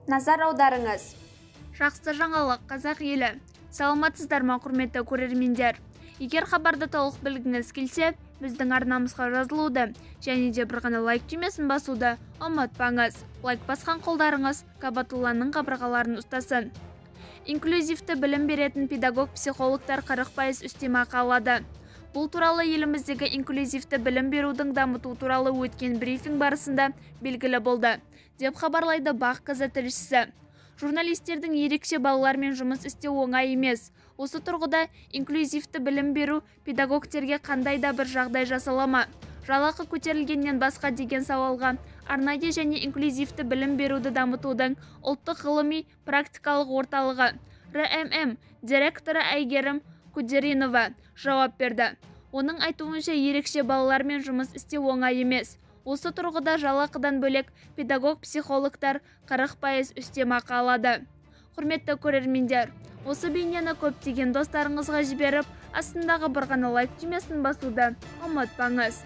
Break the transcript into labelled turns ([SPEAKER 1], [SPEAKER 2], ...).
[SPEAKER 1] назар аударыңыз.
[SPEAKER 2] Жақсы жаңалық, қазақ елі. Саламатсыздар ма, құрметті көрермендер? Егер хабарды толық білгіңіз келсе, біздің арнамызға жазылуды және де бір ғана лайк түймесін басуды ұмытпаңыз. Лайк басқан қолдарыңыз Кабатулланың қабырғаларын ұстасын. Инклюзивті білім беретін педагог-психологтар 40% үстемақы алады. Бұл туралы еліміздегі инклюзивті білім берудің дамыту туралы өткен брифинг барысында белгілі болды, деп хабарлайды Бақ-КЗ тілшісі. Журналистердің ерекше балалармен жұмыс істеу оңай емес. Осы тұрғыда инклюзивті білім беру педагогтерге қандай да бір жағдай жасалама. Жалақы көтерілгеннен басқа деген сауалға арнайы және инклюзивті білім беруді дамытудың ұлттық ғылыми практикалық орталығы РММ директоры Әйгерім Күдеринова жауап берді. Оның айтуынша ерекше балалармен жұмыс істеу оңай емес. Осы тұрғыда жалақыдан бөлек педагог-психологтар 40% үстемақы алады. Құрметті көрермендер, осы бейнені көптеген достарыңызға жіберіп, астындағы бір ғана лайк түймесін басуды ұмытпаңыз.